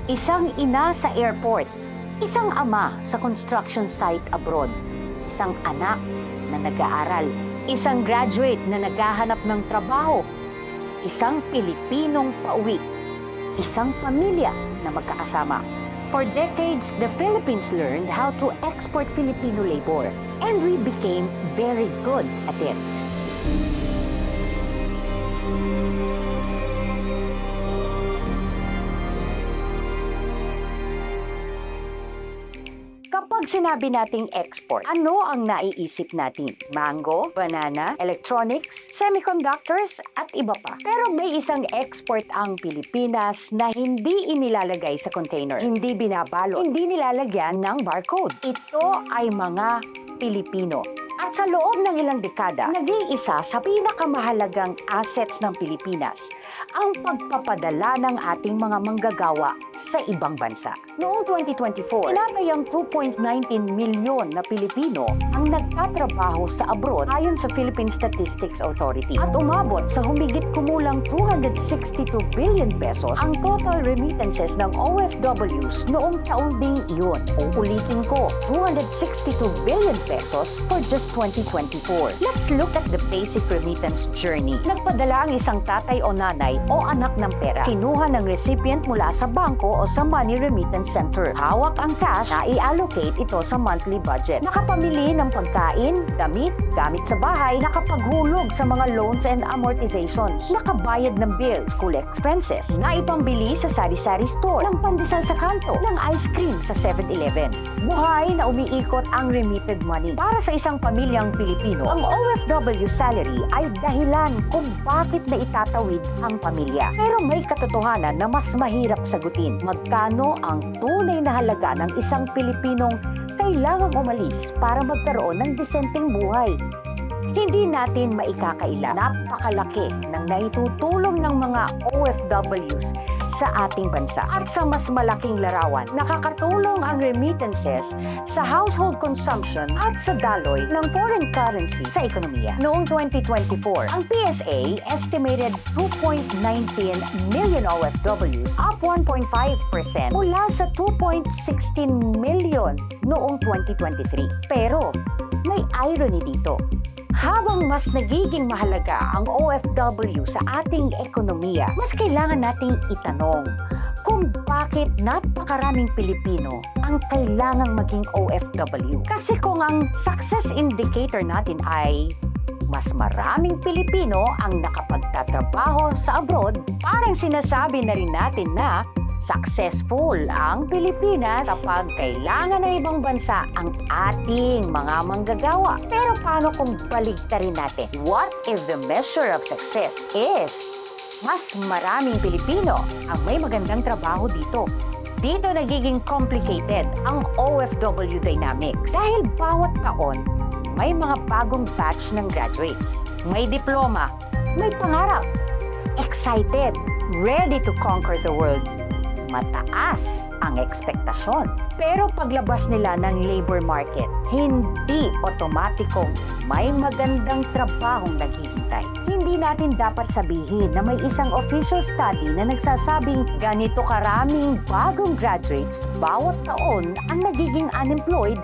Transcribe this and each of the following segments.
Isang ina sa airport, isang ama sa construction site abroad, isang anak na nag-aaral, isang graduate na naghahanap ng trabaho, isang Pilipinong pauwi, isang pamilya na magkakasama. For decades, the Philippines learned how to export Filipino labor, and we became very good at it. Kapag sinabi nating export, ano ang naiisip natin? Mango, banana, electronics, semiconductors, at iba pa. Pero may isang export ang Pilipinas na hindi inilalagay sa container, hindi binabalot, hindi nilalagyan ng barcode. Ito ay mga Pilipino. At sa loob ng ilang dekada, naging isa sa pinakamahalagang assets ng Pilipinas ang pagpapadala ng ating mga manggagawa sa ibang bansa. Noong 2024, tinatayang 2.19 milyon na Pilipino ang nagtatrabaho sa abroad ayon sa Philippine Statistics Authority at umabot sa humigit kumulang 262 billion pesos ang total remittances ng OFWs noong taong ding iyon. Uulitin ko, 262 billion pesos for just 2024. Let's look at the basic remittance journey. Nagpadala ang isang tatay o nanay o anak ng pera. Kinuha ng recipient mula sa bangko o sa money remittance center. Hawak ang cash na i-allocate ito sa monthly budget. Nakapamili ng pagkain, damit, gamit sa bahay, nakapaghulog sa mga loans and amortizations, nakabayad ng bills, school expenses, naipambili sa sari-sari store, ng pandesal sa kanto, ng ice cream sa 7-Eleven. Buhay na umiikot ang remitted money. Para sa isang pamilyang Pilipino, ang OFW salary ay dahilan kung bakit na itatawid ang pamilya. Pero may katotohanan na mas mahirap sagutin. Magkano ang tunay na halaga ng isang Pilipinong kailangang umalis para magkaroon ng desenteng buhay? Hindi natin maikakaila. Napakalaki ng naitutulong ng mga OFWs sa ating bansa. At sa mas malaking larawan, nakakatulong ang remittances sa household consumption at sa daloy ng foreign currency sa ekonomiya. Noong 2024, ang PSA estimated 2.19 million OFWs, up 1.5% mula sa 2.16 million noong 2023. Pero may irony dito. Habang mas nagiging mahalaga ang OFW sa ating ekonomiya, mas kailangan nating itanong kung bakit napakaraming Pilipino ang kailangang maging OFW. Kasi kung ang success indicator natin ay mas maraming Pilipino ang nakapagtatrabaho sa abroad, parang sinasabi na rin natin na successful ang Pilipinas kapag kailangan ng ibang bansa ang ating mga manggagawa. Pero paano kung baligtarin natin? What if the measure of success is mas maraming Pilipino ang may magandang trabaho dito? Dito nagiging complicated ang OFW dynamics dahil bawat taon may mga bagong batch ng graduates. May diploma, may pangarap, excited, ready to conquer the world. Mataas ang ekspektasyon. Pero paglabas nila ng labor market, hindi otomatikong may magandang trabahong naghihintay. Hindi natin dapat sabihin na may isang official study na nagsasabing ganito karaming bagong graduates bawat taon ang nagiging unemployed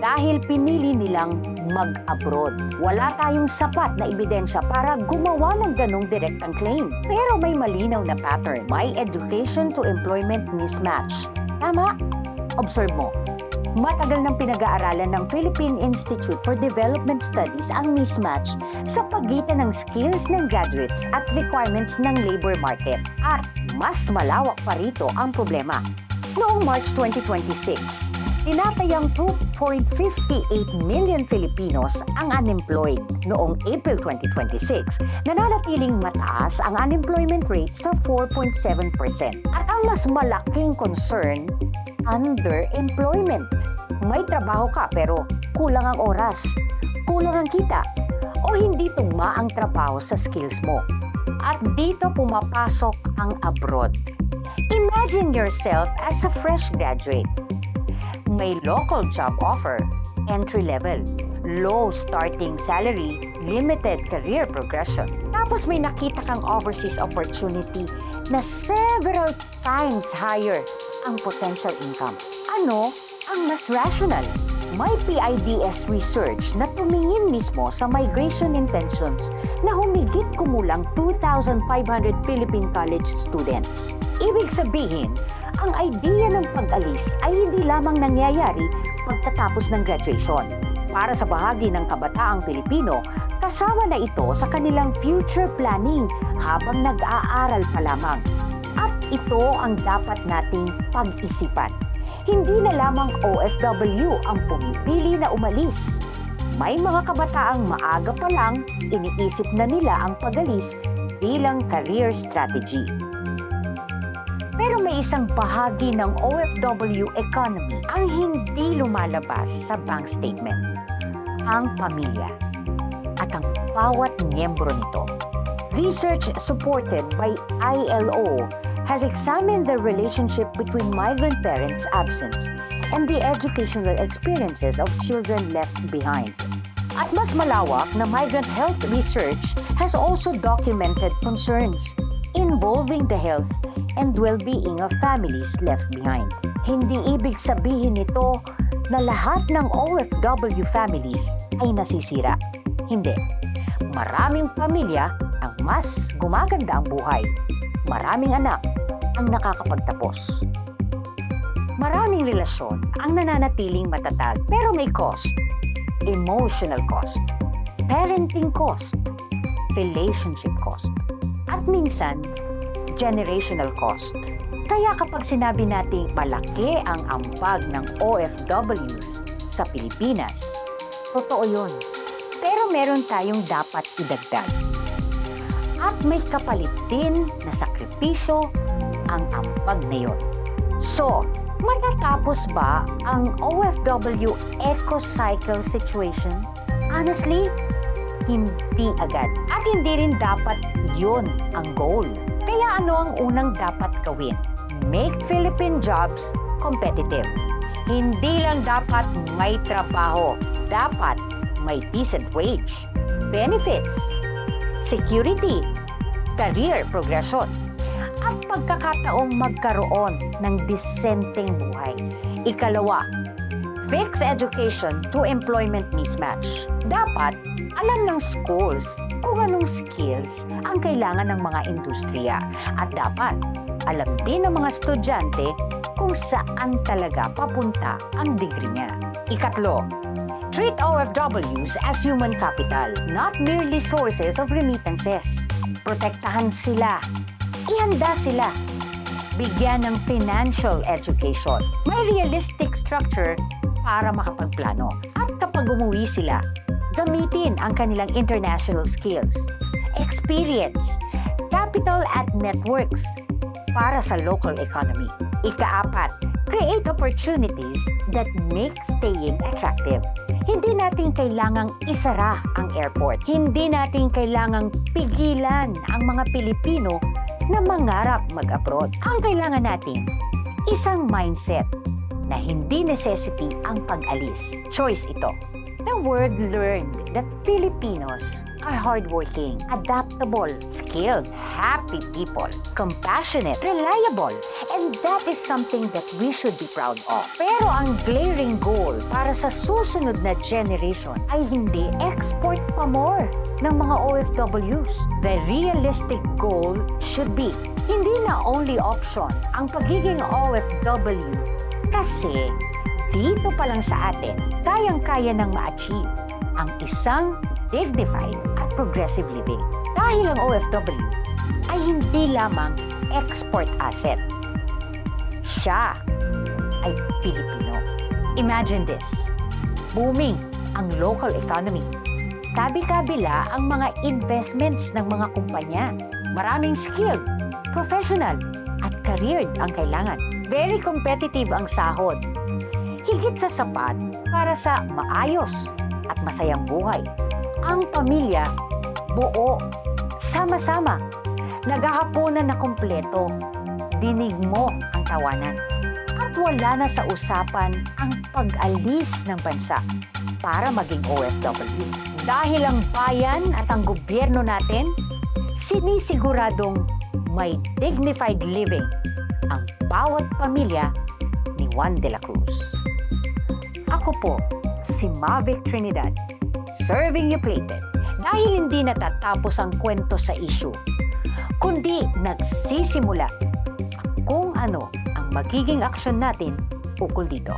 dahil pinili nilang mag-abroad. Wala tayong sapat na ebidensya para gumawa ng ganong direktang claim. Pero may malinaw na pattern. May education to employment mismatch. Tama? Observe mo. Matagal nang pinag-aaralan ng Philippine Institute for Development Studies ang mismatch sa pagitan ng skills ng graduates at requirements ng labor market. At mas malawak pa rito ang problema. Noong March 2026, tinatayang 2.58 million Filipinos ang unemployed. Noong April 2026, nananatiling mataas ang unemployment rate sa 4.7%. At ang mas malaking concern, underemployment. May trabaho ka pero kulang ang oras, kulang ang kita, o hindi tugma ang trabaho sa skills mo. At dito pumapasok ang abroad. Imagine yourself as a fresh graduate. May local job offer, entry level, low starting salary, limited career progression. Tapos may nakita kang overseas opportunity na several times higher ang potential income. Ano ang mas rational? May PIDS research na tumingin mismo sa migration intentions na humigit kumulang 2,500 Philippine college students. Ibig sabihin, ang idea ng pag-alis ay hindi lamang nangyayari pagkatapos ng graduation. Para sa bahagi ng kabataang Pilipino, kasama na ito sa kanilang future planning habang nag-aaral pa lamang. At ito ang dapat nating pag-isipan. Hindi na lamang OFW ang pumipili na umalis. May mga kabataang maaga pa lang iniisip na nila ang pag-alis bilang career strategy. Pero may isang bahagi ng OFW economy ang hindi lumalabas sa bank statement. Ang pamilya at ang bawat miyembro nito. Research supported by ILO has examined the relationship between migrant parents' absence and the educational experiences of children left behind. At mas malawak na migrant health research has also documented concerns involving the health and well-being of families left behind. Hindi ibig sabihin nito na lahat ng OFW families ay nasisira. Hindi. Maraming pamilya ang mas gumaganda ang buhay. Maraming anak ang nakakapagtapos. Maraming relasyon ang nananatiling matatag pero may cost. Emotional cost, parenting cost, relationship cost, at minsan, generational cost. Kaya kapag sinabi nating malaki ang ambag ng OFWs sa Pilipinas, totoo yun. Pero meron tayong dapat idagdag. At may kapalit din na sakripisyo ang ambag na yun. So, matatapos ba ang OFW eco-cycle situation? Honestly, hindi agad. At hindi rin dapat yun ang goal. Kaya ano ang unang dapat gawin? Make Philippine jobs competitive. Hindi lang dapat may trabaho. Dapat may decent wage, benefits, security, career progression, at pagkakataong magkaroon ng disenteng buhay. Ikalawa, fix education to employment mismatch. Dapat alam ng schools kung anong skills ang kailangan ng mga industriya. At dapat alam din ng mga estudyante kung saan talaga papunta ang degree niya. Ikatlo, treat OFWs as human capital, not merely sources of remittances. Protektahan sila. Ihanda sila. Bigyan ng financial education. May realistic structure para makapagplano. At kapag umuwi sila, gamitin ang kanilang international skills, experience, capital at networks para sa local economy. Ikaapat, create opportunities that make staying attractive. Hindi natin kailangang isara ang airport. Hindi natin kailangang pigilan ang mga Pilipino na mangarap mag-abroad. Ang kailangan natin, isang mindset na hindi necessity ang pag-alis. Choice ito. The world learned that Filipinos are hardworking, adaptable, skilled, happy people, compassionate, reliable, and that is something that we should be proud of. Pero ang glaring goal para sa susunod na generation ay hindi export pa more ng mga OFWs. The realistic goal should be hindi na only option ang pagiging OFW kasi dito pa lang sa atin, kayang-kaya nang ma-achieve ang isang dignified at progressive living. Dahil ang OFW ay hindi lamang export asset. Siya ay Pilipino. Imagine this. Booming ang local economy. Kabi-kabila ang mga investments ng mga kumpanya. Maraming skilled, professional, at careered ang kailangan. Very competitive ang sahod. Higit sa sapat para sa maayos at masayang buhay. Ang pamilya, buo, sama-sama, naghahaponan na kumpleto. Dinig mo ang tawanan. At wala na sa usapan ang pag-alis ng bansa para maging OFW. Dahil ang bayan at ang gobyerno natin, sinisiguradong may dignified living ang bawat pamilya ni Juan de la Cruz. Ako po, si Mavic Trinidad, serving you plated. Dahil hindi natatapos ang kwento sa issue, kundi nagsisimula sa kung ano ang magiging aksyon natin ukol dito.